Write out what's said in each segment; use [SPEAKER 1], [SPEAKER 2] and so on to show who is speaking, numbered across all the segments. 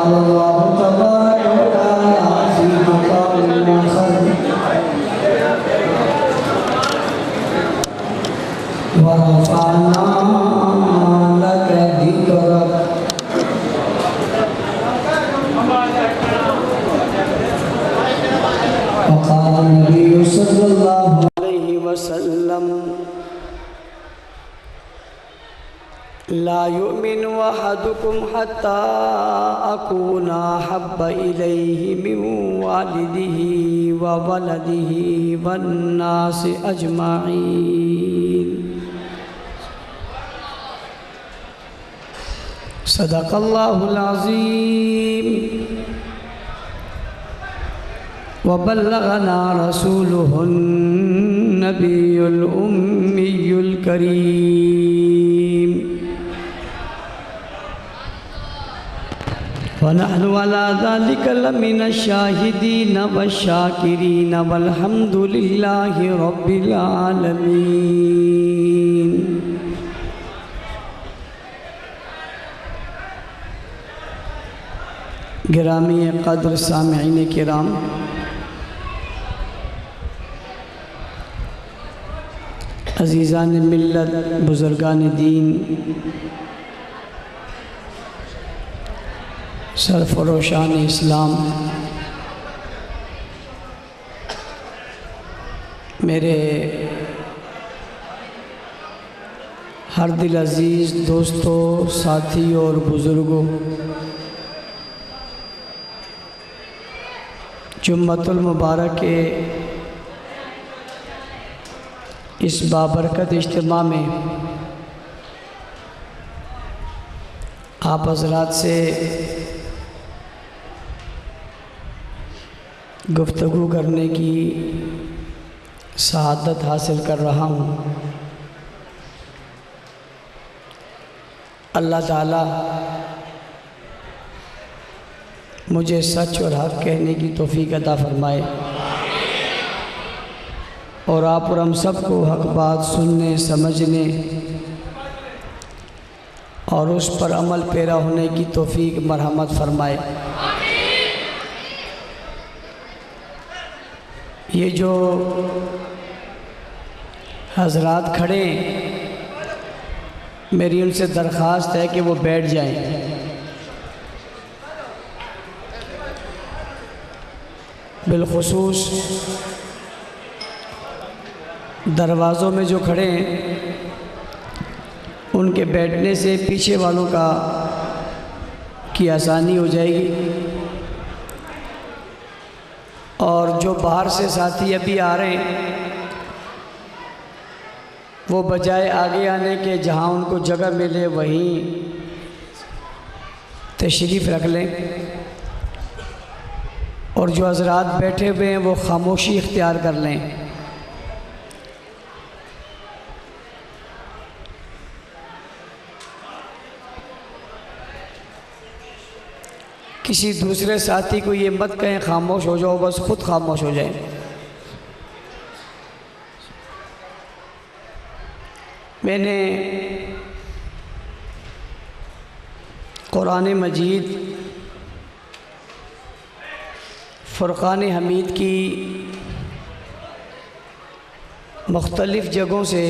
[SPEAKER 1] قال الله تبارك وتعالى في مقام آخر ورفعنا لك ذكرك وقال النبي صلى الله عليه وسلم لا يؤمن أحدكم حتى أكون أحب إليه من والده وولده والناس أجمعين صدق الله العظيم وبلغنا رسوله النبي الأمي الكريم ونحن على ذلك لمن الشاهدين والشاكرين والحمد لله رب العالمين گرامی قدر سامعین کرام، عزیزان ملت، بزرگان دین، سرفروشان اسلام، میرے ہر دل عزیز دوستوں، ساتھیوں اور بزرگوں، جمعۃ المبارک کے اس بابرکت اجتماع میں آپ حضرات سے گفتگو کرنے کی سعادت حاصل کر رہا ہوں۔ اللہ تعالیٰ مجھے سچ اور حق کہنے کی توفیق عطا فرمائے، اور آپ اور ہم سب کو حق بات سننے، سمجھنے اور اس پر عمل پیرا ہونے کی توفیق مرحمت فرمائے۔ یہ جو حضرات کھڑے ہیں، میری ان سے درخواست ہے کہ وہ بیٹھ جائیں۔ بالخصوص دروازوں میں جو کھڑے ہیں، ان کے بیٹھنے سے پیچھے والوں کی آسانی ہو جائے گی، اور جو باہر سے ساتھی ابھی آ رہے ہیں وہ بجائے آگے آنے کے جہاں ان کو جگہ ملے وہیں تشریف رکھ لیں، اور جو حضرات بیٹھے ہوئے ہیں وہ خاموشی اختیار کر لیں۔ کسی دوسرے ساتھی کو یہ مت کہیں خاموش ہو جاؤ، بس خود خاموش ہو جائیں۔ میں نے قرآن مجید فرقان حمید کی مختلف جگہوں سے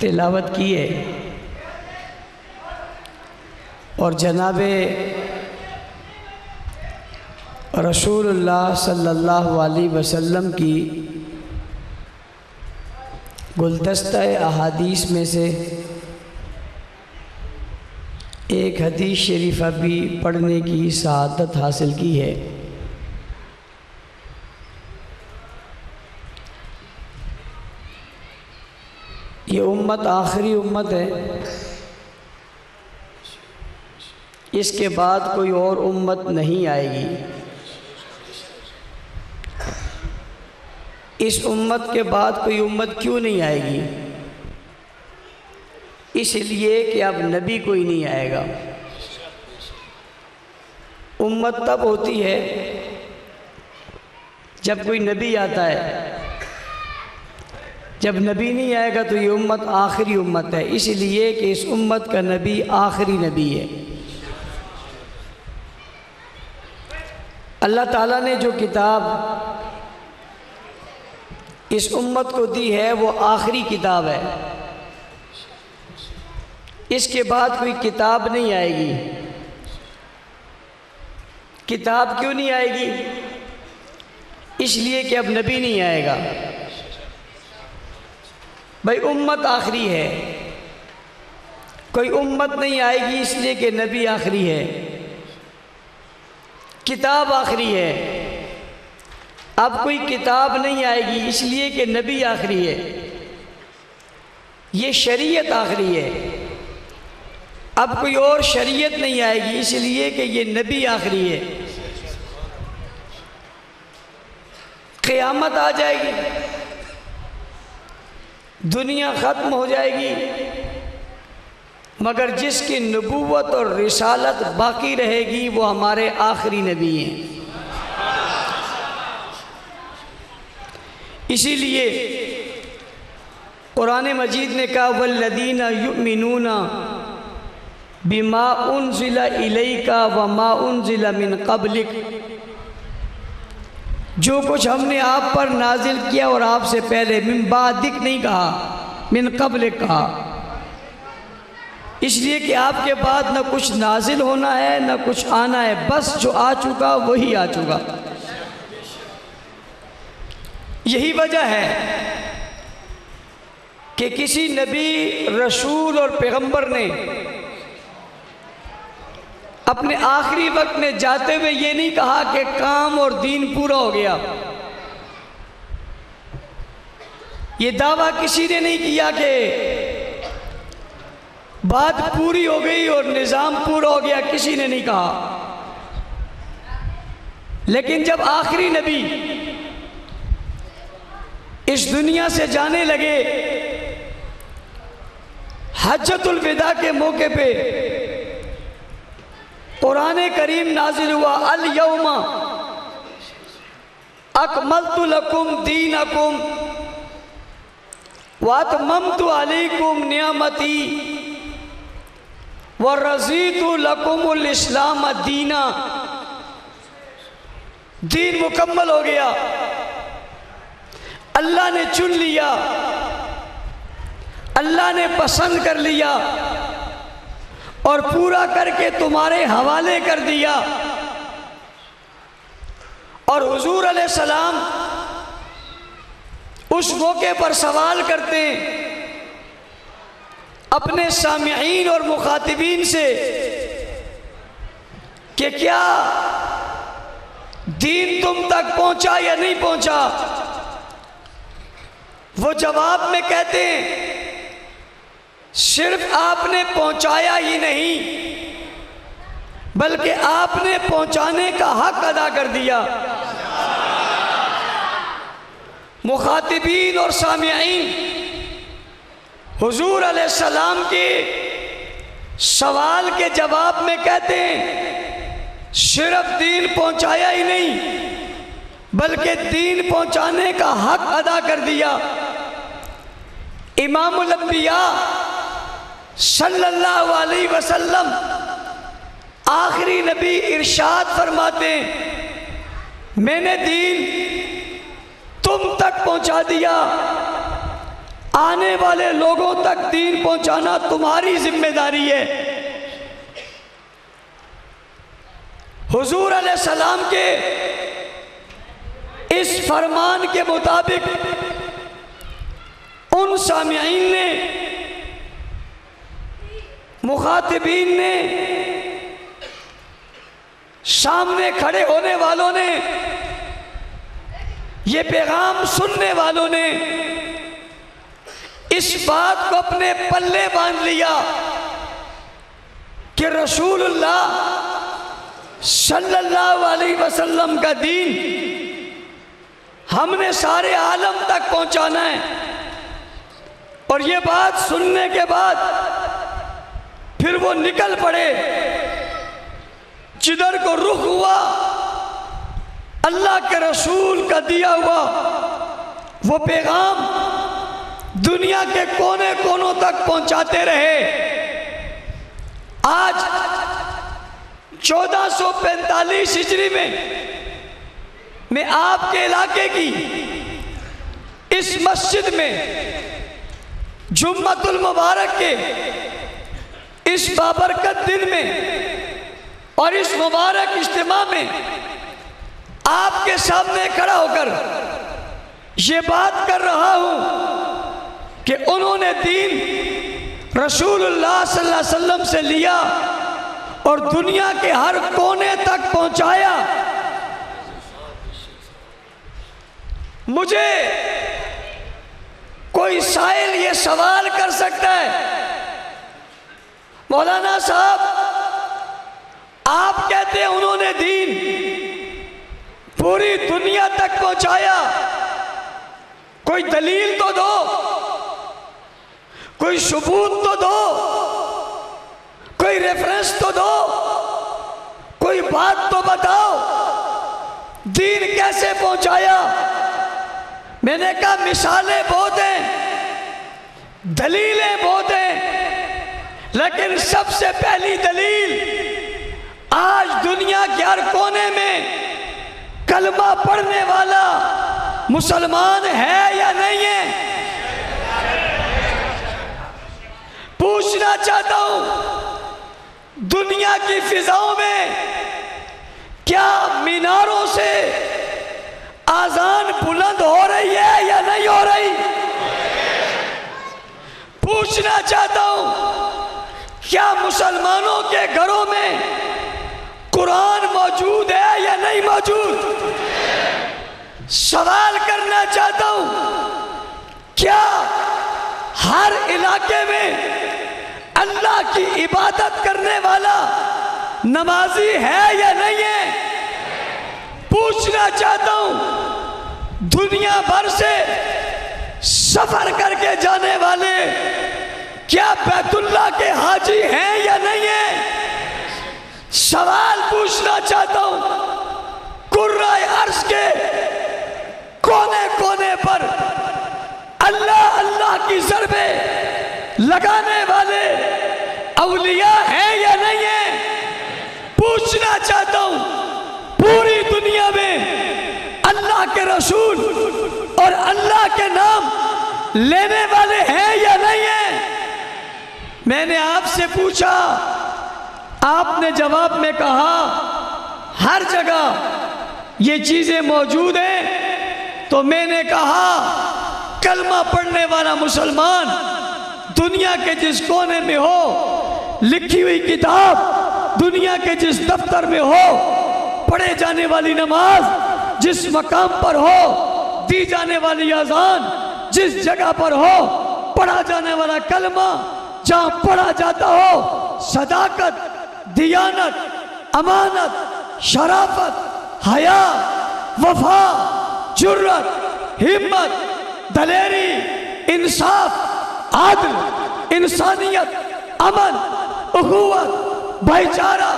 [SPEAKER 1] تلاوت کی ہے، اور جناب رسول اللہ صلی اللہ علیہ وسلم کی گلدستہ احادیث میں سے ایک حدیث شریفہ بھی پڑھنے کی سعادت حاصل کی ہے۔ یہ امت آخری امت ہے، اس کے بعد کوئی اور امت نہیں آئے گی۔ اس امت کے بعد کوئی امت کیوں نہیں آئے گی؟ اس لیے کہ اب نبی کوئی نہیں آئے گا۔ امت تب ہوتی ہے جب کوئی نبی آتا ہے، جب نبی نہیں آئے گا تو یہ امت آخری امت ہے، اس لیے کہ اس امت کا نبی آخری نبی ہے۔ اللہ تعالیٰ نے جو کتاب اس امت کو دی ہے وہ آخری کتاب ہے، اس کے بعد کوئی کتاب نہیں آئے گی۔ کتاب کیوں نہیں آئے گی؟ اس لیے کہ اب نبی نہیں آئے گا۔ بھائی امت آخری ہے، کوئی امت نہیں آئے گی اس لیے کہ نبی آخری ہے، کتاب آخری ہے۔ اب کوئی کتاب نہیں آئے گی اس لیے کہ نبی آخری ہے، یہ شریعت آخری ہے۔ اب کوئی اور شریعت نہیں آئے گی اس لیے کہ یہ نبی آخری ہے۔ قیامت آ جائے گی، دنیا ختم ہو جائے گی، مگر جس کی نبوت اور رسالت باقی رہے گی وہ ہمارے آخری نبی ہیں۔ اسی لیے قرآن مجید نے کہا والذین یؤمنون بما انزل الیک وما انزل من قبلک، جو کچھ ہم نے آپ پر نازل کیا اور آپ سے پہلے، من بعدک نہیں کہا، من قبلک کہا، اس لیے کہ آپ کے بعد نہ کچھ نازل ہونا ہے نہ کچھ آنا ہے، بس جو آ چکا وہی آ چکا۔ یہی وجہ ہے کہ کسی نبی، رسول اور پیغمبر نے اپنے آخری وقت میں جاتے ہوئے یہ نہیں کہا کہ کام اور دین پورا ہو گیا۔ یہ دعویٰ کسی نے نہیں کیا کہ بات پوری ہو گئی اور نظام پورا ہو گیا، کسی نے نہیں کہا۔ لیکن جب آخری نبی اس دنیا سے جانے لگے، حجۃ الوداع کے موقع پہ قرآن کریم نازل ہوا، الیوم اکملت لکم دینکم واتممت علیکم نعمتی ورضیت لکم الاسلام دینا۔ دین مکمل ہو گیا، اللہ نے چن لیا، اللہ نے پسند کر لیا اور پورا کر کے تمہارے حوالے کر دیا۔ اور حضور علیہ السلام اس موقع پر سوال کرتے ہیں اپنے سامعین اور مخاطبین سے کہ کیا دین تم تک پہنچا یا نہیں پہنچا؟ وہ جواب میں کہتے ہیں صرف آپ نے پہنچایا ہی نہیں بلکہ آپ نے پہنچانے کا حق ادا کر دیا۔ مخاطبین اور سامعین حضور علیہ السلام کے سوال کے جواب میں کہتے ہیں صرف دین پہنچایا ہی نہیں بلکہ دین پہنچانے کا حق ادا کر دیا۔ امام الانبیاء صلی اللہ علیہ وسلم آخری نبی ارشاد فرماتے ہیں میں نے دین تم تک پہنچا دیا، آنے والے لوگوں تک دین پہنچانا تمہاری ذمہ داری ہے۔ حضور علیہ السلام کے اس فرمان کے مطابق ان سامعین نے، مخاطبین نے، سامنے کھڑے ہونے والوں نے، یہ پیغام سننے والوں نے اس بات کو اپنے پلے باندھ لیا کہ رسول اللہ صلی اللہ علیہ وسلم کا دین ہم نے سارے عالم تک پہنچانا ہے۔ اور یہ بات سننے کے بعد پھر وہ نکل پڑے، جدھر کو رخ ہوا اللہ کے رسول کا دیا ہوا وہ پیغام دنیا کے کونے کونوں تک پہنچاتے رہے۔ آج 1445 ہجری میں آپ کے علاقے کی اس مسجد میں جمعۃ المبارک کے اس بابرکت دن میں اور اس مبارک اجتماع میں آپ کے سامنے کھڑا ہو کر یہ بات کر رہا ہوں کہ انہوں نے دین رسول اللہ صلی اللہ علیہ وسلم سے لیا اور دنیا کے ہر کونے تک پہنچایا۔ مجھے کوئی سائل یہ سوال کر سکتا ہے، مولانا صاحب آپ کہتے ہیں انہوں نے دین پوری دنیا تک پہنچایا، کوئی دلیل تو دو، کوئی ثبوت تو دو، کوئی ریفرنس تو دو، کوئی بات تو بتاؤ، دین کیسے پہنچایا؟ میں نے کہا مثالیں بہت ہیں، دلیلیں بہت ہیں، لیکن سب سے پہلی دلیل آج دنیا کے ہر کونے میں کلمہ پڑھنے والا مسلمان ہے یا نہیں ہے؟ پوچھنا چاہتا ہوں دنیا کی فضاؤں میں کیا میناروں سے آذان بلند ہو رہی ہے یا نہیں ہو رہی؟ پوچھنا چاہتا ہوں کیا مسلمانوں کے گھروں میں قرآن موجود ہے یا نہیں موجود؟ سوال کرنا چاہتا ہوں کیا ہر علاقے میں اللہ کی عبادت کرنے والا نمازی ہے یا نہیں ہے؟ پوچھنا چاہتا ہوں دنیا بھر سے سفر کر کے جانے والے کیا بیت اللہ کے حاجی ہیں یا نہیں ہیں؟ سوال پوچھنا چاہتا ہوں قرۂ عرض کے کونے کونے پر اللہ اللہ کی ضربیں لگانے والے اولیاء ہیں یا نہیں ہیں؟ پوچھنا چاہتا ہوں پوری دنیا میں اللہ کے رسول اور اللہ کے نام لینے والے ہیں یا نہیں ہیں؟ میں نے آپ سے پوچھا، آپ نے جواب میں کہا ہر جگہ یہ چیزیں موجود ہیں، تو میں نے کہا کلمہ پڑھنے والا مسلمان دنیا کے جس کونے میں ہو، لکھی ہوئی کتاب دنیا کے جس دفتر میں ہو، پڑھے جانے والی نماز جس مقام پر ہو، دی جانے والی اذان جس جگہ پر ہو، پڑھا جانے والا کلمہ جہاں پڑھا جاتا ہو، صداقت، دیانت، امانت، شرافت، حیا، وفا، جرت، ہمت، دلیری، انصاف، عدل، انسانیت، امن، اخوت، بھائی چارہ،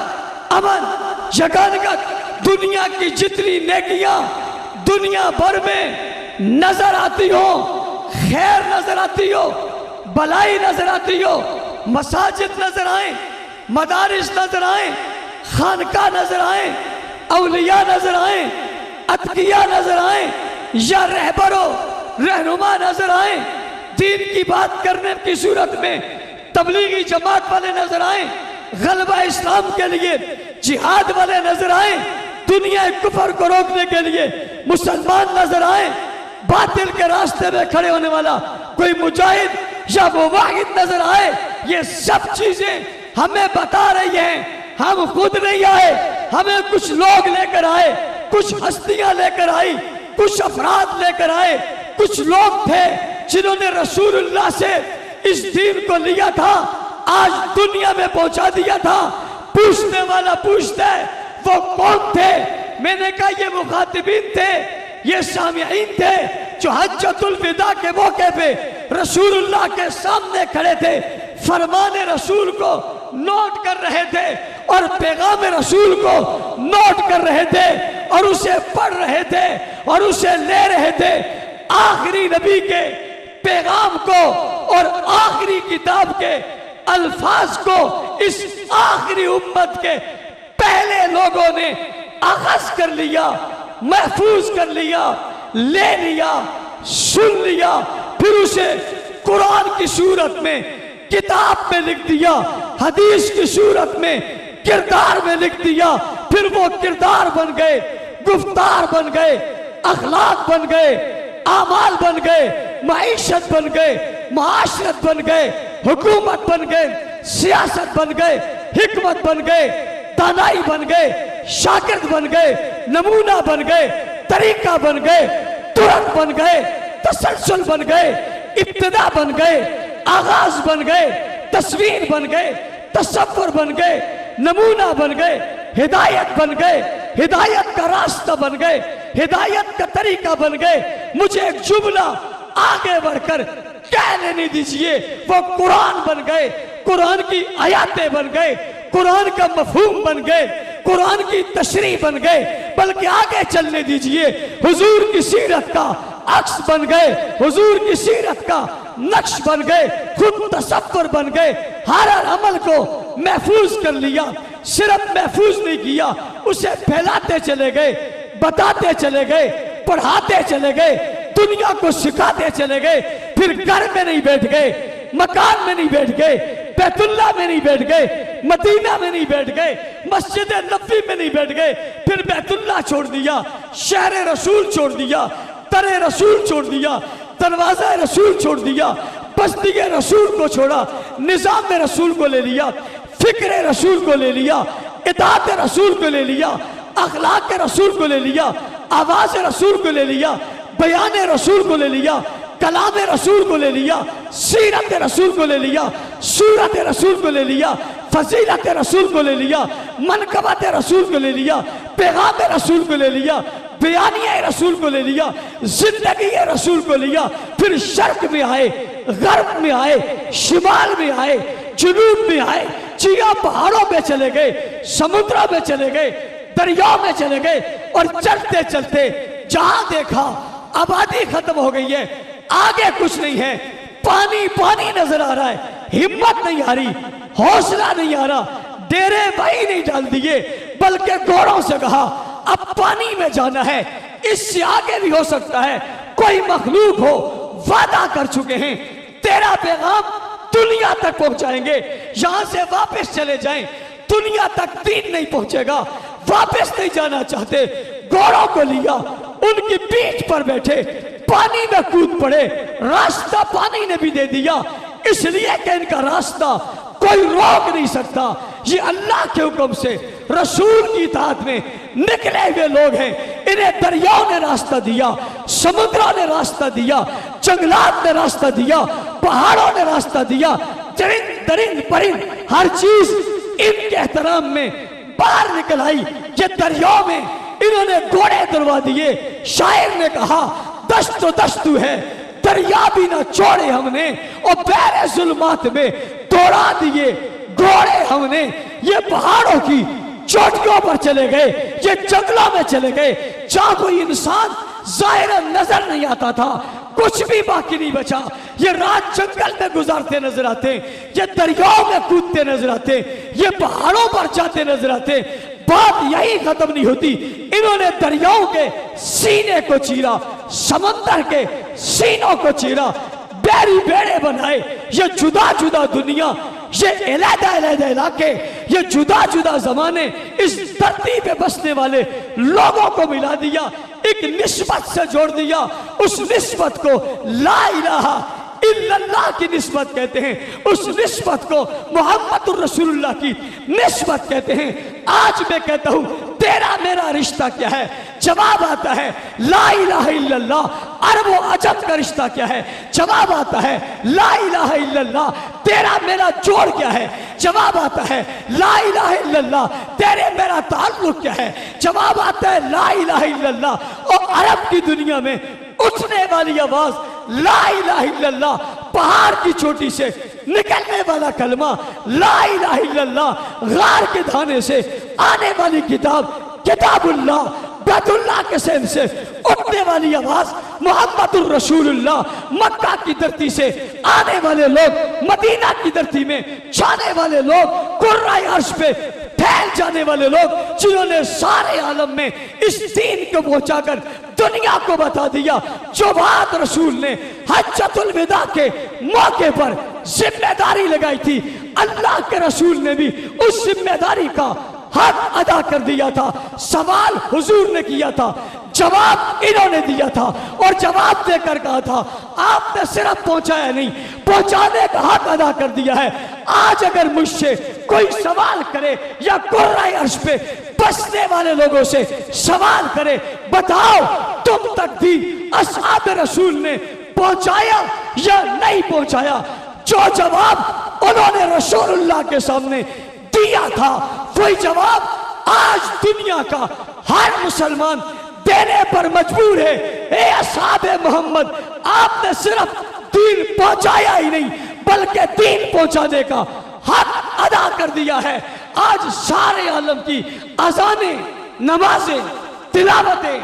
[SPEAKER 1] امن، یگانگت، دنیا کی جتنی نیکیاں دنیا بھر میں نظر آتی ہو، خیر نظر آتی ہو، بلائی نظر آتی ہو، مساجد نظر آئیں، مدارس نظر آئیں، خانقاہ نظر آئیں، اولیاء نظر آئیں، اتقیاء نظر آئیں، یا رہبروں رہنما نظر آئیں، دین کی بات کرنے کی صورت میں تبلیغی جماعت والے نظر آئیں، غلبہ اسلام کے لیے جہاد والے نظر آئیں، دنیا کفر کو روکنے کے لیے مسلمان نظر آئیں، باطل کے راستے میں کھڑے ہونے والا کوئی مجاہد یا مواحد نظر آئے، یہ سب چیزیں ہمیں بتا رہی ہیں، ہم خود نہیں آئے، ہمیں کچھ لوگ لے کر آئے، کچھ ہستیاں لے کر آئی، کچھ افراد لے کر آئے، کچھ لوگ تھے جنہوں نے رسول اللہ سے اس دین کو لیا تھا، آج دنیا میں پہنچا دیا تھا۔ پوچھنے والا پوچھتا ہے وہ کون تھے؟ میں نے کہا یہ مخاطبین تھے، یہ سامعین تھے جو حجۃ الوداع کے موقع پہ رسول اللہ کے سامنے کھڑے تھے، فرمان رسول کو نوٹ کر رہے تھے اور پیغام رسول کو نوٹ کر رہے تھے اور اسے پڑھ رہے تھے اور اسے لے رہے تھے۔ آخری نبی کے پیغام کو اور آخری کتاب کے الفاظ کو اس آخری امت کے پہلے لوگوں نے اخذ کر لیا، محفوظ کر لیا، لے لیا، سن لیا، پھر اسے قرآن کی صورت میں کتاب میں لکھ دیا، حدیث کی صورت میں کردار میں لکھ دیا، پھر وہ کردار بن گئے، گفتار بن گئے، اخلاق بن گئے، اعمال بن گئے، معیشت بن گئے، معاشرت بن گئے، حکومت بن گئے، سیاست بن گئے، حکمت بن گئے، دانائی بن گئے، شاگرد بن گئے، نمونہ بن گئے، طریقہ بن گئے، ترک بن گئے، تسلسل بن گئے، ابتدا بن گئے، آغاز بن گئے، تصویر بن گئے، تصور بن گئے، نمونہ بن گئے، ہدایت بن گئے، ہدایت کا راستہ بن گئے، ہدایت کا طریقہ بن گئے۔ مجھے ایک جملہ آگے بڑھ کر کہہ لینے دیجئے، وہ قرآن بن گئے، قرآن کی آیاتیں بن گئے، قرآن کا مفہوم بن گئے، قرآن کی تشریح بن گئے، بلکہ آگے چلنے دیجئے، حضور کی سیرت کا عکس بن گئے، حضور کی سیرت کا نقش بن گئے، خود تصور بن گئے، ہر عمل کو محفوظ کر لیا، صرف محفوظ نہیں کیا، اسے پھیلاتے چلے گئے، بتاتے چلے گئے، پڑھاتے چلے گئے، دنیا کو سکھاتے چلے گئے، پھر گھر میں نہیں بیٹھ گئے، مکان میں نہیں بیٹھ گئے، بیت اللہ میں نہیں بیٹھ گئے، مدینہ میں نہیں بیٹھ گئے، مسجد نبوی میں نہیں بیٹھ گئے، پھر بیت اللہ چھوڑ دیا، شہر رسول چھوڑ دیا، در رسول چھوڑ دیا، دروازہ رسول چھوڑ دیا، بستی رسول کو چھوڑا، نظام رسول کو لے لیا، فکر رسول کو لے لیا، اطاعت رسول کو لے لیا، اخلاق رسول کو لے لیا، آواز رسول کو لے لیا، بیان رسول کو لے لیا، کلام رسول کو لے لیا، سیرت رسول کو لے لیا، صورت رسول کو لے لیا، فضیلت رسول کو لے لیا، منقبت رسول کو لے لیا، پیغام رسول کو لے لیا، بیانیہ رسول کو لے لیا، زندگی رسول کو لیا، پھر شرق میں آئے، غرب میں آئے، شمال میں آئے، جنوب میں آئے، چیا پہاڑوں میں چلے گئے، سمندروں میں چلے گئے، دریاؤں میں چلے گئے، اور چلتے چلتے جہاں دیکھا آبادی ختم ہو گئی ہے، آگے کچھ نہیں ہے، پانی پانی نظر آ رہا ہے، ہمت نہیں آ رہی، حوصلہ نہیں آ رہا، ڈیرے بھائی نہیں ڈال دیے، بلکہ گھوڑوں سے کہا اب پانی میں جانا ہے، اس سے آگے بھی ہو سکتا ہے کوئی مخلوق ہو، وعدہ کر چکے ہیں تیرا پیغام دنیا تک پہنچائیں گے، یہاں سے واپس چلے جائیں دنیا تک دین نہیں پہنچے گا، واپس نہیں جانا چاہتے، گھوڑوں کو لیا، ان کی پیٹھ پر بیٹھے، پانی میں کود پڑے، راستہ پانی نے بھی دے دیا، اس لیے کہ ان کا راستہ کوئی روک نہیں سکتا، یہ اللہ کے حکم سے رسول کی اطاعت میں نکلے ہوئے لوگ ہیں، انہیں دریاؤں نے راستہ دیا، سمندروں نے راستہ دیا، جنگلات نے راستہ دیا، پہاڑوں نے راستہ دیا، چرند درند پرند ہر چیز ان کے احترام میں باہر نکل آئی، یہ دریاؤں میں انہوں نے گھوڑے دلوا دیے، شاعر نے کہا دشت و دشتو ہے دریا بھی نہ چھوڑے ہم نے، اور بحر ظلمات میں دوڑا دیے گھوڑے ہم نے، یہ پہاڑوں کی چوٹیوں پر چلے گئے، یہ جنگلوں میں چلے گئے، جہاں کوئی انسان ظاہر نظر نہیں آتا تھا، کچھ بھی باقی نہیں بچا، یہ رات جنگل میں گزارتے نظر آتے، یہ دریاؤں میں کودتے نظر آتے، یہ پہاڑوں پر جاتے نظر آتے، بات یہی ختم نہیں ہوتی، انہوں نے دریاؤں کے سینے کو چیرا، سمندر کے سینوں کو چیرا، بیری بیڑے بنائے، یہ جدا جدا دنیا، یہ علیحدہ علیحدہ علاقے، یہ جدا جدا زمانے، اس دھرتی پہ بسنے والے لوگوں کو ملا دیا، ایک نسبت سے جوڑ دیا، اس نسبت کو لا الہ الا اللہ کی نسبت کہتے ہیں، اس نسبت کو محمد الرسول اللہ کی نسبت کہتے ہیں۔ آج میں کہتا ہوں تیرا میرا رشتہ کیا ہے؟ جواب آتا ہے لا الہ الا اللہ۔ عرب و عجم کا رشتہ کیا ہے؟ جواب آتا ہے لا الہ الا اللہ۔ تیرا میرا جوڑ کیا ہے؟ جواب آتا ہے لا الہ الا اللہ۔ تیرے میرا تعلق کیا ہے؟ جواب آتا ہے لا الہ الا اللہ۔ اور عرب کی دنیا میں اٹھنے والی آواز لا الہ الا اللہ، پہاڑ کی چوٹی سے نکلنے والا کلمہ لا الہ الا اللہ، غار کے دھانے سے آنے والی کتاب کتاب اللہ، بیت اللہ کے سین سے اٹھنے والی آواز محمد الرسول اللہ، مکہ کی دھرتی سے آنے والے لوگ، مدینہ کی دھرتی میں جانے والے لوگ، قرائے عرش پہ پھیل جانے والے لوگ، جنہوں نے سارے عالم میں اس دین کو پہنچا کر دنیا کو بتا دیا۔ جو بات رسول نے حجۃ الوداع کے موقع پر ذمہ داری لگائی تھی، اللہ کے رسول نے بھی اس ذمہ داری کا حق ادا کر دیا تھا۔ سوال حضور نے کیا تھا، جواب انہوں نے دیا تھا، اور جواب دے کر کہا تھا آپ نے صرف پہنچایا نہیں، پہنچانے کا حق ادا کر دیا ہے۔ آج اگر مجھ سے کوئی سوال کرے یا قرائے عرش پہ بسنے والے لوگوں سے سوال کرے، بتاؤ تم تک دین اصحاب رسول نے پہنچایا یا نہیں پہنچایا؟ جو جواب انہوں نے رسول اللہ کے سامنے دیا تھا، وہی جواب آج دنیا کا ہر مسلمان دینے پر مجبور ہے۔ اے اصحاب محمد، آپ نے صرف دین پہنچایا ہی نہیں بلکہ دین پہنچانے کا حق ادا کر دیا ہے۔ آج سارے عالم کی اذانیں، نمازیں، تلاوتیں،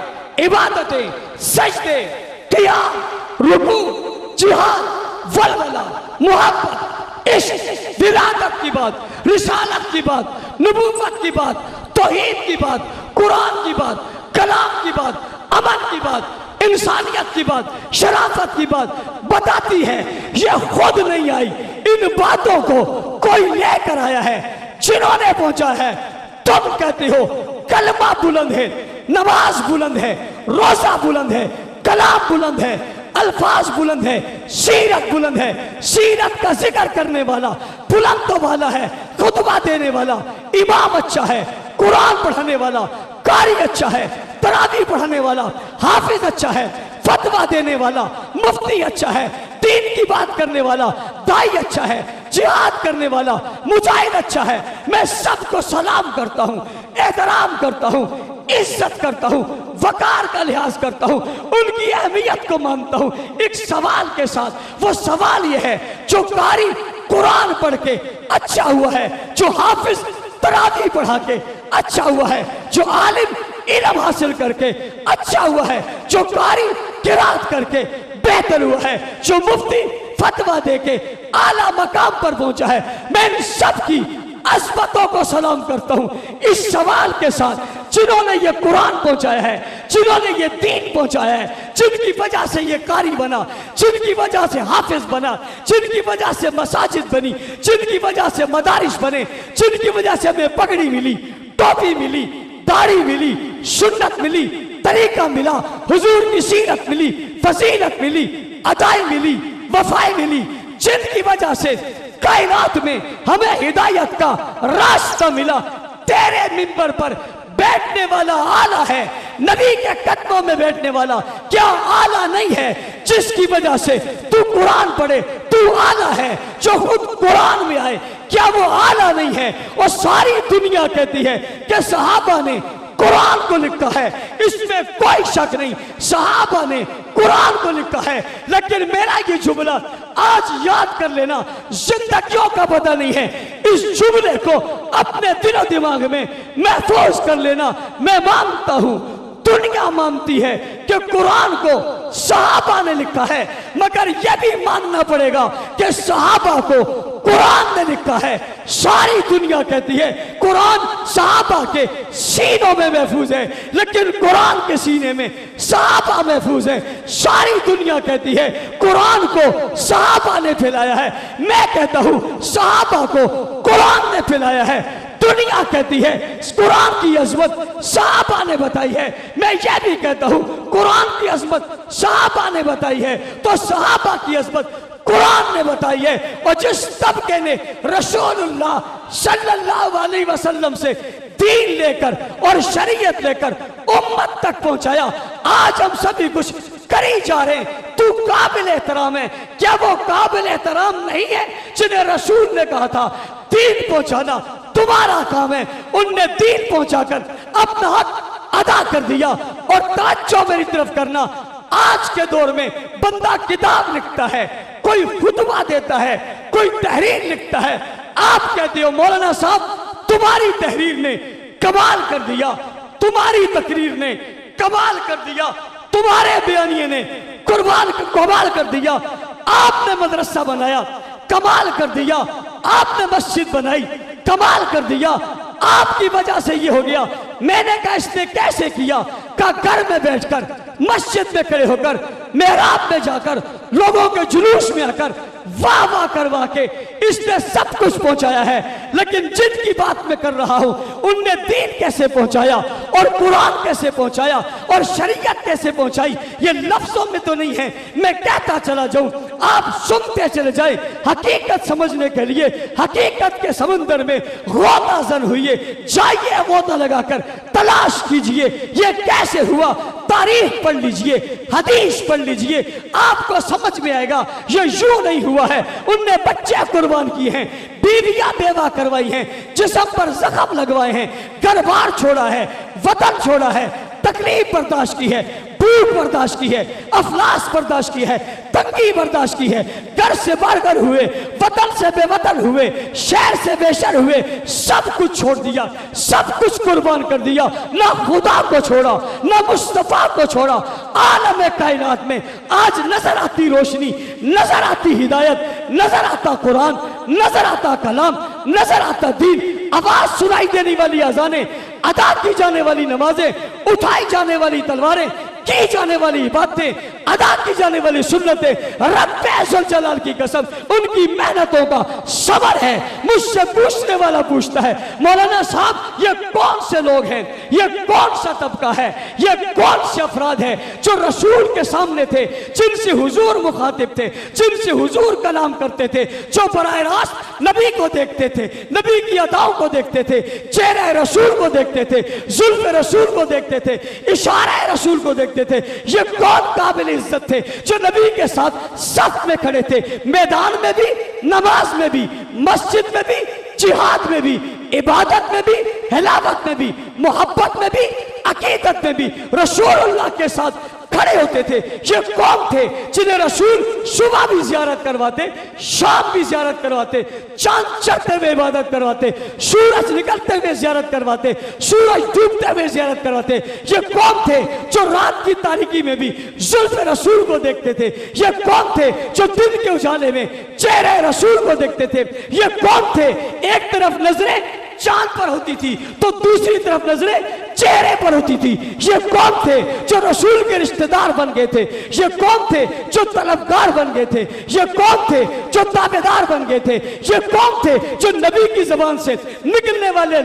[SPEAKER 1] عبادتیں، سجدے، قیام، رکوع، جہاد، ولولہ، محبت، عشق، ولادت کی بات، رسالت کی بات، نبوت کی بات، توحید کی بات، قرآن کی بات، کلام کی بات، امن کی بات، انسانیت کی بات، شرافت کی بات بتاتی ہے۔ یہ خود نہیں آئی، ان باتوں کو کوئی لے کر آیا ہے، جنہوں نے پہنچا ہے۔ تم کہتے ہو کلمہ بلند ہے، نماز بلند ہے، روزہ بلند ہے، کلام بلند ہے، الفاظ بلند ہے، سیرت بلند ہے، سیرت کا ذکر کرنے والا بلند تو والا ہے، خطبہ دینے والا امام اچھا ہے، قرآن پڑھانے والا قاری اچھا ہے، تراویح پڑھانے والا حافظ اچھا ہے، فتویٰ دینے والا مفتی اچھا ہے، دین کی بات کرنے والا دائی اچھا ہے، جہاد کرنے والا مجاہد اچھا ہے۔ میں سب کو سلام کرتا ہوں، احترام کرتا ہوں، عزت کرتا ہوں، وقار کا لحاظ کرتا ہوں، ان کی اہمیت کو مانتا ہوں۔ ایک سوال کے ساتھ، وہ سوال یہ ہے، جو قاری قرآن پڑھ کے اچھا ہوا ہے، جو حافظ تراویح پڑھا کے اچھا ہوا ہے، جو عالم علم حاصل کر کے اچھا ہوا ہے، جو قاری قرات کر کے بہتر ہوا ہے، جو مفتی فتویٰ دے کے اعلیٰ مقام پر پہنچا ہے، میں ان سب کی عظمتوں کو سلام کرتا ہوں۔ اس سوال کے ساتھ، جنہوں نے یہ قرآن پہنچایا ہے، جنہوں نے یہ دین پہنچایا ہے، جن کی وجہ سے یہ قاری بنا، جن کی وجہ سے حافظ بنا، جن کی وجہ سے مساجد بنی، جن کی وجہ سے مدارس بنے، جن کی وجہ سے ہمیں پگڑی ملی، ٹوپی ملی، داڑھی ملی، سنت ملی، طریقہ ملا، حضور کی سیرت ملی، فضیلت ملی، عطائی ملی، وفائی ملی، جن کی وجہ سے کائنات میں ہمیں ہدایت کا راستہ ملا۔ تیرے منبر پر بیٹھنے والا آلہ ہے، نبی کے قدموں میں بیٹھنے والا کیا آلہ نہیں ہے؟ جس کی وجہ سے تو قرآن پڑھے، تو آلہ ہے۔ جو خود قرآن میں آئے، کیا وہ آلہ نہیں ہے؟ اور ساری دنیا کہتی ہے کہ صحابہ نے قرآن کو لکھا ہے، اس میں کوئی شک نہیں، صحابہ نے قرآن کو لکھا ہے۔ لیکن میرا یہ جملہ آج یاد کر لینا، زندگیوں کا پتہ نہیں ہے، اس جملے کو اپنے دل و دماغ میں محفوظ کر لینا۔ میں مانتا ہوں، دنیا مانتی ہے کہ قرآن کو صحابہ نے لکھا ہے، مگر یہ بھی ماننا پڑے گا کہ صحابہ کو قرآن نے لکھا ہے۔ ساری دنیا کہتی ہے قرآن صحابہ کے سینوں میں محفوظ ہے، لیکن قرآن کے سینے میں صحابہ محفوظ ہے۔ ساری دنیا کہتی ہے قرآن کو صحابہ نے پھیلایا ہے، میں کہتا ہوں صحابہ کو قرآن نے پھیلایا ہے۔ دنیا کہتی ہے قرآن کی عظمت صحابہ نے بتائی ہے، میں یہ بھی کہتا ہوں قرآن کی عظمت صحابہ نے بتائی ہے، تو صحابہ کی عظمت قرآن نے بتائی ہے۔ اور جس طبقے نے رسول اللہ صلی اللہ علیہ وسلم سے دین لے کر اور شریعت لے کر امت تک پہنچایا، آج ہم سبھی کچھ کری جا رہے ہیں، تو قابل احترام ہے۔ کیا وہ قابل احترام نہیں ہے جنہیں رسول نے کہا تھا دین پہنچانا تمہارا کام ہے؟ ان نے دین پہنچا کر اپنا حق ادا کر دیا۔ اور توجہ میری طرف کرنا، آج کے دور میں بندہ کتاب لکھتا ہے، کوئی خطبہ دیتا ہے، کوئی تحریر لکھتا ہے، آپ کہتے ہو مولانا صاحب تمہاری تحریر نے کمال کر دیا، تمہاری تقریر نے کمال کر دیا، تمہارے بیانیے نے کمال کر دیا، آپ نے مدرسہ بنایا کمال کر دیا، آپ نے مسجد بنائی کمال کر دیا، آپ کی وجہ سے یہ ہو گیا۔ میں نے کہا اس نے کیسے کیا؟ کہا گھر میں بیٹھ کر، مسجد میں کھڑے ہو کر، محراب میں جا کر، لوگوں کے جلوس میں آ کر واہ واہ کروا کے اس نے سب کچھ پہنچایا ہے۔ لیکن جن کی بات میں کر رہا ہوں ان نے دین کیسے پہنچایا اور قرآن کیسے پہنچایا اور شریعت کیسے پہنچائی، یہ لفظوں میں تو نہیں ہے، میں کہتا چلا جاؤں، آپ سنتے چلے جائیں۔ حقیقت سمجھنے کے لیے حقیقت کے سمندر میں غوطہ زن ہوئیے، جائیے غوطہ لگا کر تلاش کیجئے یہ کیسے ہوا، تاریخ پڑھ لیجئے، حدیث پڑھ لیجئے، آپ کو سمجھ میں آئے گا یہ یوں نہیں ہوا ہے۔ ان نے بچے قربان کیے ہیں، بیویاں بیوہ کروائی ہیں، جسم پر زخم لگوائے ہیں، گھر بار چھوڑا ہے، وطن چھوڑا ہے، تکلیف برداشت کی ہے، بھوک برداشت کی ہے، افلاس برداشت کی ہے، تنگی برداشت کی ہے، گھر سے باہر ہوئے، وطن سے بے وطن ہوئے، شہر سے بے شہر ہوئے، سب کچھ چھوڑ دیا، سب کچھ قربان کر دیا، نہ خدا کو چھوڑا نہ مصطفیٰ کو چھوڑا۔ عالم کائنات میں آج نظر آتی روشنی، نظر آتی ہدایت، نظر آتا قرآن، نظر آتا کلام، نظر آتا دین، آواز سنائی دینے والی اذانیں، ادا کی جانے والی نمازیں، اٹھائی جانے والی تلواریں، کی جانے والی باتیں، ادا کی جانے والی سنتیں، رب ذوالجلال کی قسم ان کی محنتوں کا ثمر ہے۔ مجھ سے پوچھنے والا پوچھتا ہے مولانا صاحب یہ کون سے لوگ ہیں، یہ کون سا طبقہ ہے، یہ کون سے افراد ہیں جو رسول کے سامنے تھے، جن سے حضور مخاطب تھے، جن سے حضور کلام کرتے تھے، جو براہ راست نبی کو دیکھتے تھے، نبی کی اداؤں کو دیکھتے تھے، چہرہ رسول کو دیکھتے تھے، زلف رسول کو دیکھتے تھے، اشارہ رسول کو دیکھتے تھے۔ یہ کون قابل عزت تھے جو نبی کے ساتھ صف میں کھڑے تھے، میدان میں بھی، نماز میں بھی، مسجد میں بھی، جہاد میں بھی، عبادت میں بھی، حلاوت میں بھی، محبت میں بھی، عقیدت میں بھی رسول اللہ کے ساتھ کھڑے ہوتے تھے۔ یہ کون تھے جنہیں رسول صبح بھی زیارت کرواتے، شام بھی زیارت کرواتے، چاند چڑھتے ہوئے عبادت کرواتے، سورج نکلتے ہوئے زیارت کرواتے، سورج ڈوبتے ہوئے زیارت کرواتے۔ یہ کون تھے جو رات کی تاریکی میں بھی زلف رسول کو دیکھتے تھے؟ یہ کون تھے جو دن کے اجالے میں چہرہ رسول کو دیکھتے تھے؟ یہ کون تھے؟ ایک طرف نظریں چاند پر ہوتی تھی تو دوسری طرف نظریں چہرے پر ہوتی تھی۔ یہ کون تھے جو رسول کے رشتہ دار بن گئے تھے؟ یہ کون تھے جو طلبگار بن گئے تھے؟ یہ کون تھے جو تابعدار بن گئے تھے؟ یہ کون تھے جو نبی کی زبان سے نکلنے والے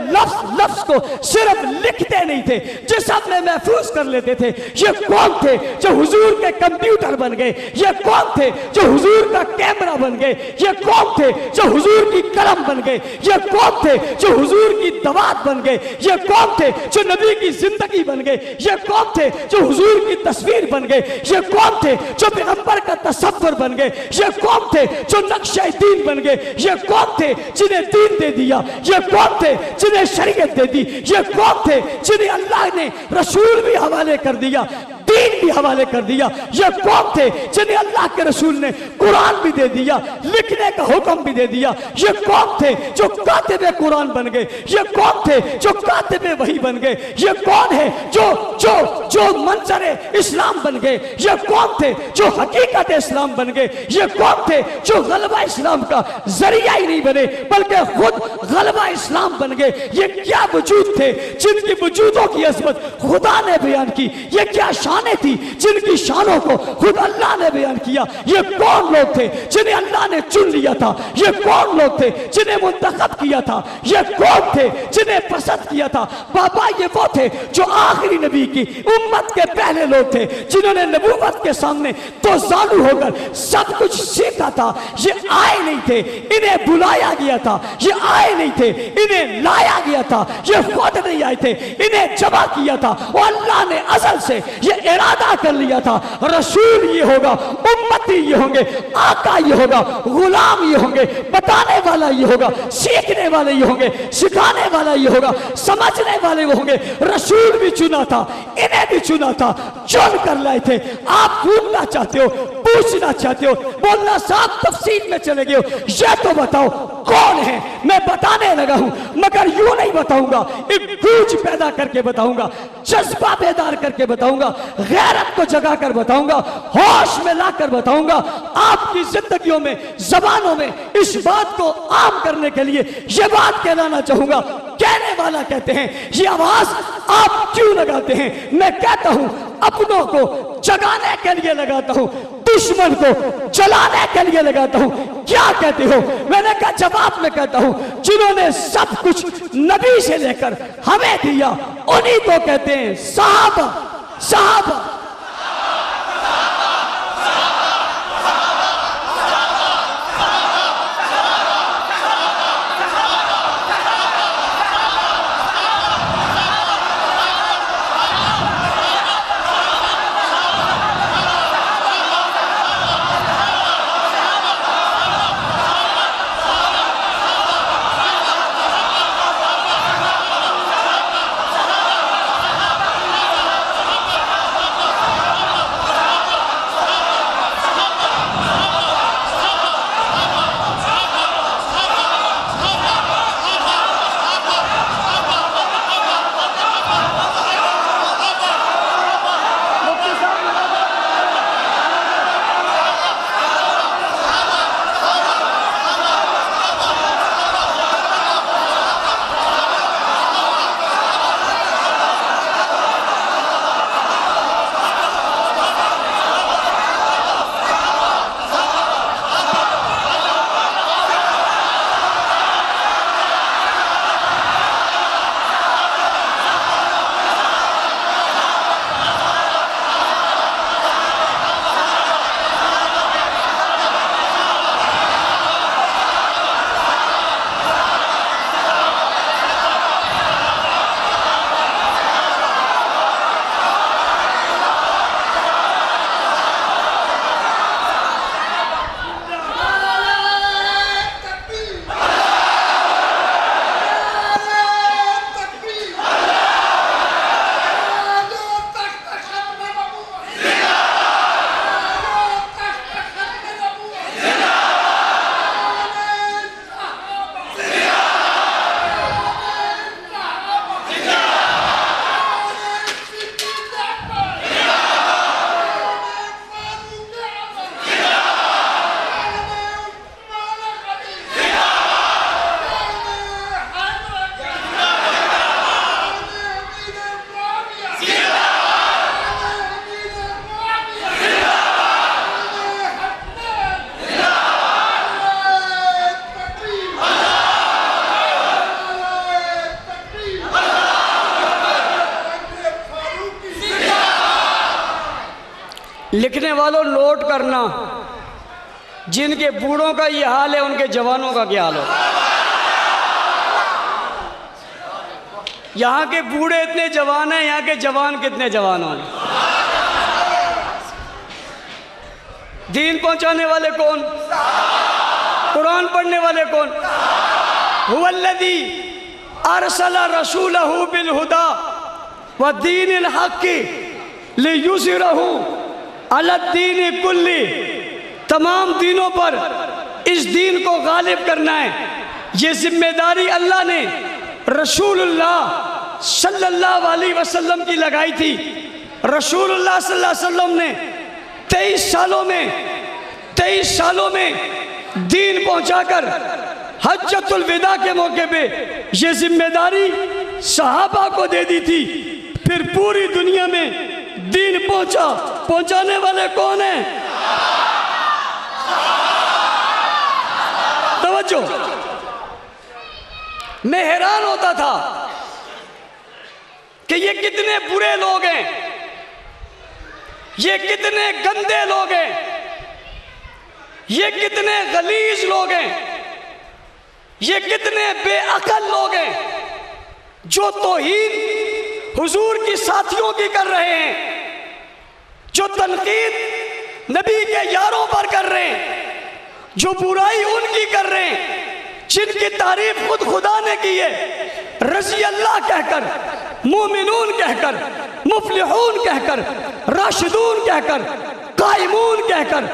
[SPEAKER 1] لفظ کو صرف لکھتے نہیں تھے، جسم میں محفوظ کر لیتے تھے؟ یہ کون تھے جو حضور کے کمپیوٹر بن گئے؟ یہ کون تھے جو حضور کا کیمرہ بن گئے؟ یہ کون تھے جو حضور کی قلم بن گئے؟ یہ کون تھے جو حضور کی دوات بن گئے؟ یہ کون تھے جو نبی کی زندگی بن گئے؟ یہ کون تھے جو حضور کی تصویر بن گئے؟ یہ کون تھے جو پیغمبر کا تصور بن گئے؟ یہ کون تھے جو نقشہ دین بن گئے؟ یہ کون تھے جنہیں دین دے دیا؟ یہ کون تھے جنہیں شریعت دے دی؟ یہ کون تھے جنہیں اللہ نے رسول بھی حوالے کر دیا، دین بھی حوالے کر دیا؟ یہ کون تھے جنہیں اللہ کے رسول نے قرآن بھی دے دیا، لکھنے کا حکم بھی دے دیا؟ یہ کون تھے جو کاتب قرآن بن گئے؟ یہ کون تھے جو کاتب وحی بن گئے؟ یہ کون ہے جو منظر اسلام بن گئے؟ یہ کون تھے جو حقیقت اسلام بن گئے؟ یہ کون تھے جو غلبہ اسلام کا ذریعہ ہی نہیں بنے بلکہ خود غلبہ اسلام بن گئے؟ یہ کیا وجود تھے جن کی وجودوں کی عظمت خدا نے بیان کی؟ یہ کیا شانیں تھی جن کی شانوں کو خود اللہ نے بیان کیا؟ یہ کون لوگ تھے جنہیں اللہ نے چن لیا تھا؟ یہ کون لوگ تھے جنہیں منتخب کیا تھا؟ یہ کون تھے جنہیں پسند کیا تھا؟ بابا یہ وہ تھے جو آخری نبی کی امت کے پہلے لوگ تھے، جنہوں نے نبوت کے سامنے تو زانو ہو کر سب کچھ سیکھا تھا۔ یہ آئے نہیں تھے، انہیں بلایا گیا تھا۔ یہ آئے نہیں تھے، انہیں لایا گیا تھا۔ یہ خود نہیں آئے تھے، انہیں جمع کیا تھا۔ اور اللہ نے ازل سے یہ ارادہ کر لیا تھا رسول یہ ہوگا، امتی یہ ہوں گے، آقا یہ ہوگا، غلام یہ ہوں گے، بتانے والا یہ ہوگا، سیکھنے والے یہ ہوں گے، سکھانے والا یہ ہوگا، سمجھنے والے وہ ہوں گے۔ رسول بھی چنا تھا، انہیں بھی چنا تھا، چن کر لائے تھے۔ آپ ڈھونڈنا چاہتے ہو پوچھنا چاہتے ہو، بولنا صاحب تفصیل میں چلے گئے ہو، یہ تو بتاؤ کون ہے؟ میں بتانے لگا ہوں مگر یوں نہیں بتاؤں گا، ایک گوج پیدا کر کے بتاؤں گا، جذبہ بیدار کر کے بتاؤں گا، غیرت کو جگا کر بتاؤں گا، ہوش میں لا کر بتاؤں گا۔ آپ کی زندگیوں میں، زبانوں میں اس بات کو عام کرنے کے لیے یہ بات کہلانا چاہوں گا۔ کہنے والا کہتے ہیں یہ آواز آپ کیوں لگاتے ہیں؟ میں کہتا ہوں اپنوں کو جگانے کے لیے لگاتا ہوں، دشمن کو جلانے کے لیے لگاتا ہوں۔ کیا کہتے ہو؟ میں نے کہا جواب میں کہتا ہوں جنہوں نے سب کچھ نبی سے لے کر ہمیں دیا انہی کو کہتے ہیں صحابہ۔ صحابہ لکھنے والوں نوٹ کرنا، جن کے بوڑھوں کا یہ حال ہے ان کے جوانوں کا کیا حال ہو۔ یہاں کے بوڑھے اتنے جوان ہیں، یہاں کے جوان کتنے جوان ہوں۔ دین پہنچانے والے کون؟ قرآن پڑھنے والے کون؟ هو الذی ارسل رسولہ بالہدی ودین الحق لیظہرہ علی الدین کلہ، تمام دینوں پر اس دین کو غالب کرنا ہے۔ یہ ذمہ داری اللہ نے رسول اللہ صلی اللہ علیہ وسلم کی لگائی تھی۔ رسول اللہ صلی اللہ علیہ وسلم نے 23 سالوں میں دین پہنچا کر حجۃ الوداع کے موقع پہ یہ ذمہ داری صحابہ کو دے دی تھی۔ پھر پوری دنیا میں دین پہنچانے والے کون ہیں؟ توجہ، میں حیران ہوتا تھا کہ یہ کتنے برے لوگ ہیں، یہ کتنے گندے لوگ ہیں، یہ کتنے غلیظ لوگ ہیں، یہ کتنے بے عقل لوگ ہیں جو توہین حضور کی ساتھیوں کی کر رہے ہیں، جو تنقید نبی کے یاروں پر کر رہے ہیں، جو برائی ان کی کر رہے ہیں جن کی تعریف خود خدا نے کی ہے، رضی اللہ کہہ کر، مومنون کہہ کر، مفلحون کہہ کر، راشدون کہہ کر، قائمون کہہ کر،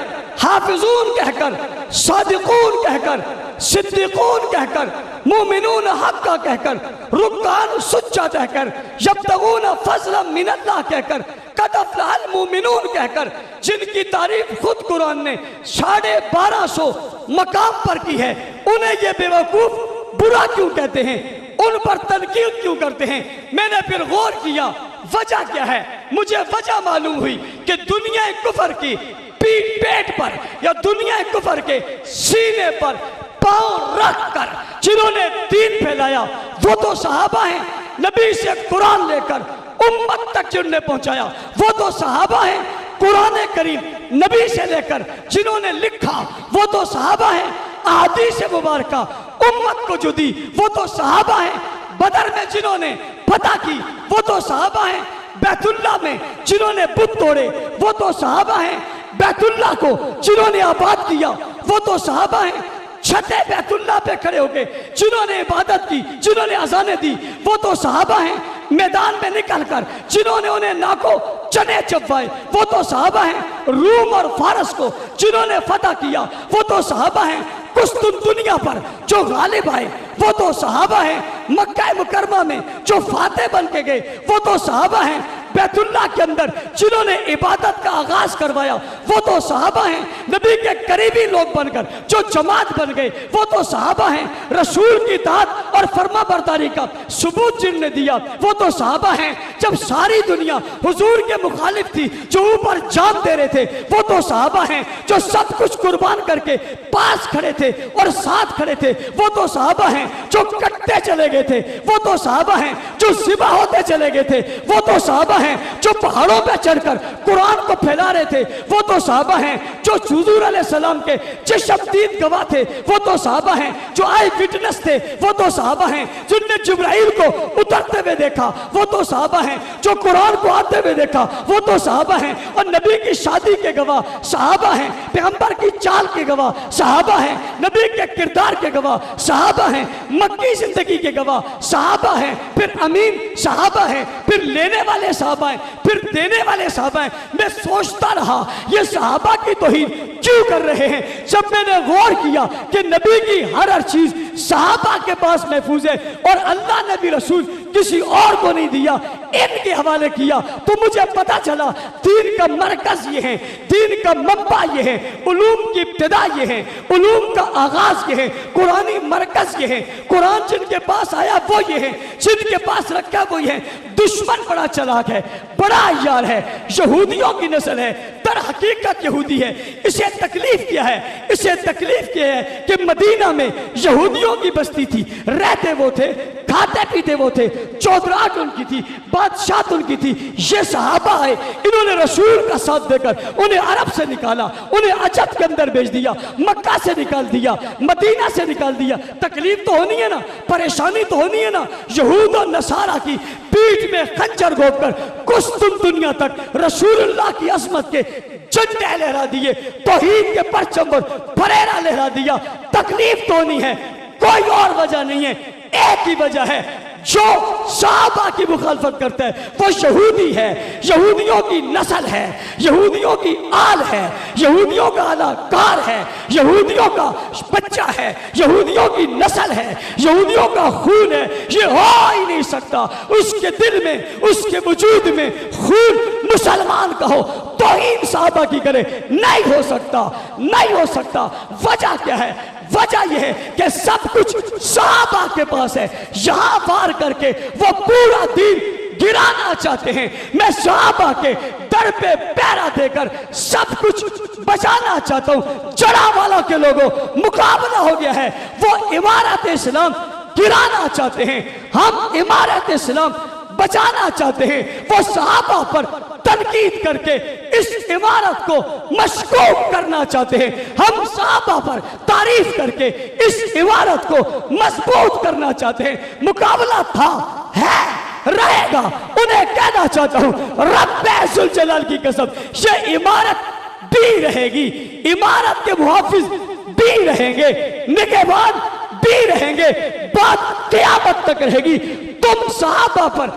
[SPEAKER 1] حافظون کہہ کر، صادقون کہہ کر، صدیقون کہہ کر، مومنون حقا کہہ کر، رکان سچا کہہ کر، یبتغون فضلا من اللہ کہہ کر، قد افلح المومنون کہہ کر، جن کی تعریف خود قرآن نے 1250 مقام پر کی ہے، انہیں یہ بے وقوف برا کیوں کہتے ہیں، ان پر تنقید کیوں کرتے ہیں؟ میں نے پھر غور کیا وجہ کیا ہے، مجھے وجہ معلوم ہوئی کہ دنیا کفر کی پیٹ پر یا دنیا کفر کے سینے پر پاؤں رکھ کر جنہوں نے دین پھیلایا وہ تو صحابہ ہیں، نبی سے قرآن لے کر امت تک جن نے پہنچایا وہ تو صحابہ ہیں، قرآن کریم نبی سے لے کر جنہوں نے لکھا وہ تو صحابہ ہیں، احادیث مبارکہ امت کو جو دی وہ تو صحابہ ہیں، بدر میں جنہوں نے فتح کی وہ تو صحابہ ہیں، بیت اللہ میں جنہوں نے بت توڑے وہ تو صحابہ ہیں، بیت اللہ کو جنہوں نے آباد کیا وہ تو صحابہ ہیں، چھتے بیت اللہ پہ کھڑے ہو کے جنہوں نے عبادت کی، جنہوں نے اذانیں دی وہ تو صحابہ ہیں، میدان میں نکل کر جنہوں نے انہیں ناکو چنے چبوائے وہ تو صحابہ ہیں، روم اور فارس کو جنہوں نے فتح کیا وہ تو صحابہ ہیں، قسطن دنیا پر جو غالب آئے وہ تو صحابہ ہیں، مکہ مکرمہ میں جو فاتح بن کے گئے وہ تو صحابہ ہیں، بیت اللہ کے اندر جنہوں نے عبادت کا آغاز کروایا وہ تو صحابہ ہیں، نبی کے قریبی لوگ بن کر جو جماعت بن گئے وہ تو صحابہ ہیں، رسول کی اطاعت اور فرما برداری کا ثبوت جن نے دیا وہ تو صحابہ ہیں، جب ساری دنیا حضور کے مخالف تھی جو اوپر جان دے رہے تھے وہ تو صحابہ ہیں، جو سب کچھ قربان کر کے پاس کھڑے تھے اور ساتھ کھڑے تھے وہ تو صحابہ ہیں، جو کٹتے چلے گئے تھے وہ تو صحابہ ہیں، جو ذبح ہوتے چلے گئے تھے وہ تو صحابہ ہیں، جو پہاڑوں پہ چڑھ کر قرآن کو پھیلا رہے تھے وہ تو صحابہ ہیں، جو حضور علیہ السلام کے چشم دید گواہ تھے وہ تو صحابہ ہیں، جو آئی وٹنس تھے وہ تو صحابہ ہیں، جن نے جبرائیل کو اترتے ہوئے دیکھا وہ تو صحابہ ہیں، جو قرآن کو آتے ہوئے دیکھا وہ تو صحابہ ہیں، اور نبی کی شادی کے گواہ صحابہ ہیں، پیغمبر کی چال کے گواہ صحابہ ہیں، نبی کے کردار کے گواہ صحابہ ہیں، مکی زندگی کے گواہ صحابہ ہیں، پھر امین صحابہ ہیں، پھر لینے والے صحابہ ہیں، پھر دینے والے صحابہ ہیں۔ میں سوچتا رہا یہ صحابہ کی توہین کیوں کر رہے ہیں؟ جب میں نے غور کیا کہ نبی کی ہر چیز صحابہ کے پاس محفوظ ہے اور اللہ نے بھی رسول کسی اور کو نہیں دیا، ان کے حوالے کیا، تو مجھے پتا چلا دین کا مرکز یہ ہے، دین کا منبع یہ ہے، علوم کی ابتدا یہ ہے، علوم کا آغاز یہ ہے، قرآنی مرکز یہ ہے، قرآن جن کے پاس آیا وہ یہ ہے، جن کے پاس رکھا وہ یہ ہے۔ دشمن بڑا چلاک ہے، بڑا عیار ہے، یہودیوں کی نسل ہے، در حقیقت یہودی ہے۔ اسے تکلیف کیا ہے؟ اسے تکلیف کیا ہے کہ مدینہ میں یہودیوں کی بستی تھی، رہتے وہ تھے، کھاتے پیتے وہ تھے، چودراہٹ ان کی تھی، بادشاہت ان کی تھی۔ یہ صحابہ آئے، انہوں نے رسول کا ساتھ دے کر انہیں عرب سے نکالا، انہیں عجب کے اندر بھیج دیا، مکہ سے نکال دیا، مدینہ سے نکال دیا۔ تکلیف تو ہونی ہے نا، پریشانی تو ہونی ہے نا۔ یہود و نصارہ کی پیٹھ میں خنجر گھونپ کر قسطن دنیا تک رسول اللہ کی عظمت کے جھنڈے لہرا دیے، توحید کے پرچم پر پھریرا لہرا دیا۔ تکلیف تو ہونی ہے، کوئی اور وجہ نہیں ہے، ایک ہی وجہ ہے، جو صحابہ کی مخالفت کرتا ہے وہ یہودی ہے، یہودیوں کی نسل ہے، یہودیوں کی آل ہے، یہودیوں کا اعلیٰ کار ہے، یہودیوں کا بچہ ہے، یہودیوں کی نسل ہے، یہودیوں کا خون ہے۔ یہ ہو ہی نہیں سکتا، اس کے دل میں، اس کے وجود میں خون مسلمان کا ہو توہین صحابہ کی کرے، نہیں ہو سکتا، نہیں ہو سکتا۔ وجہ کیا ہے؟ وجہ یہ ہے کہ سب کچھ صحابہ کے پاس ہے، یہاں وار کر کے وہ پورا دین گرانا چاہتے ہیں۔ میں صحابہ کے در پہ پیرا دے کر سب کچھ بچانا چاہتا ہوں۔ جڑا والا کے لوگوں مقابلہ ہو گیا ہے، وہ عمارت اسلام گرانا چاہتے ہیں، ہم عمارت اسلام بچانا چاہتے ہیں۔ وہ صحابہ پر تنقید کر کے اس عمارت کو مشکوک کرنا چاہتے ہیں، ہم صحابہ پر تعریف کر کے اس عمارت کو مضبوط کرنا چاہتے ہیں۔ مقابلہ تھا، ہے، رہے گا۔ انہیں کہنا چاہتا ہوں رب ذوالجلال کی قسم، یہ عمارت بھی رہے گی، عمارت کے محافظ بھی رہیں گے، نگہبان بھی رہیں گے، بات قیامت تک رہے گی۔ تم صحابہ پر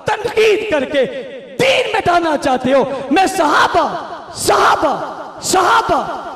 [SPEAKER 1] تنقید کر کے دین مٹانا چاہتے ہو۔ میں صحابہ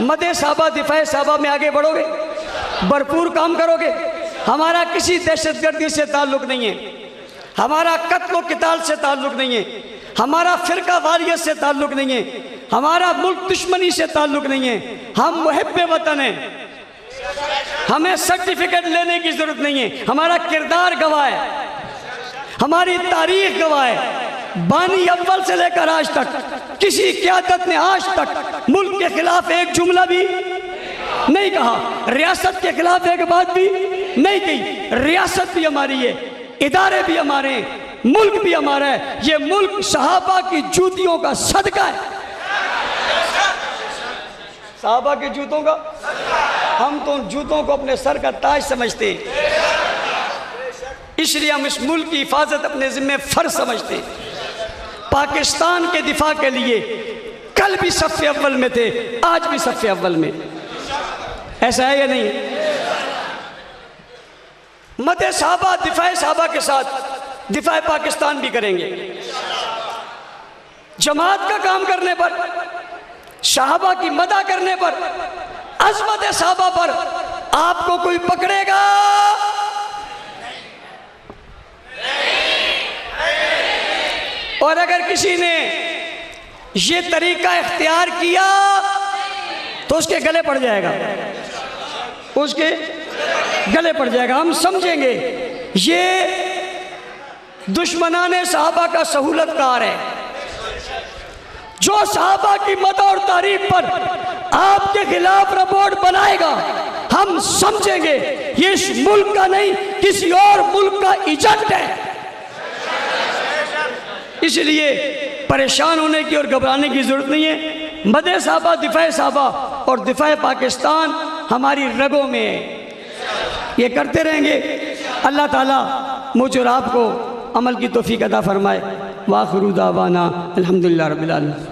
[SPEAKER 1] مدح صحابہ دفاع صحابہ میں آگے بڑھو گے، بھرپور کام کرو گے۔ ہمارا کسی دہشت گردی سے تعلق نہیں ہے، ہمارا قتل و قتال سے تعلق نہیں ہے، ہمارا فرقہ واریت سے تعلق نہیں ہے، ہمارا ملک دشمنی سے تعلق نہیں ہے۔ ہم محب وطن ہیں، ہمیں سرٹیفکیٹ لینے کی ضرورت نہیں ہے، ہمارا کردار گواہ ہے، ہماری تاریخ گواہ ہے۔ بانی اول سے لے کر آج تک کسی قیادت نے آج تک ملک کے خلاف ایک جملہ بھی نہیں کہا، ریاست کے خلاف ایک بات بھی نہیں کہی۔ ریاست بھی ہماری ہے، ادارے بھی ہمارے ہیں، ملک بھی ہمارا ہے۔ یہ ملک صحابہ کی جوتیوں کا صدقہ ہے، صحابہ کی جوتوں کا۔ ہم تو ان جوتوں کو اپنے سر کا تاج سمجھتے ہیں، اس لیے ہم اس ملک کی حفاظت اپنے ذمہ فرض سمجھتے ہیں۔ پاکستان کے دفاع کے لیے کل بھی صف اول میں تھے، آج بھی صف اول میں، ایسا ہے یا نہیں؟ مدح صحابہ دفاع صحابہ کے ساتھ دفاع پاکستان بھی کریں گے۔ جماعت کا کام کرنے پر، صحابہ کی مدح کرنے پر، عظمت صحابہ پر آپ کو کوئی پکڑے گا؟ اور اگر کسی نے یہ طریقہ اختیار کیا تو اس کے گلے پڑ جائے گا، اس کے گلے پڑ جائے گا۔ ہم سمجھیں گے یہ دشمنان صحابہ کا سہولت کار ہے۔ جو صحابہ کی مدح اور تعریف پر آپ کے خلاف رپورٹ بنائے گا، ہم سمجھیں گے یہ اس ملک کا نہیں کسی اور ملک کا ایجنٹ ہے۔ اس لیے پریشان ہونے کی اور گھبرانے کی ضرورت نہیں ہے۔ مدح صحابہ دفاع صحابہ اور دفاع پاکستان ہماری رگوں میں ہے، یہ کرتے رہیں گے۔ اللہ تعالیٰ مجھ اور آپ کو عمل کی توفیق عطا فرمائے۔ وآخر دعوانا الحمدللہ رب العالمین۔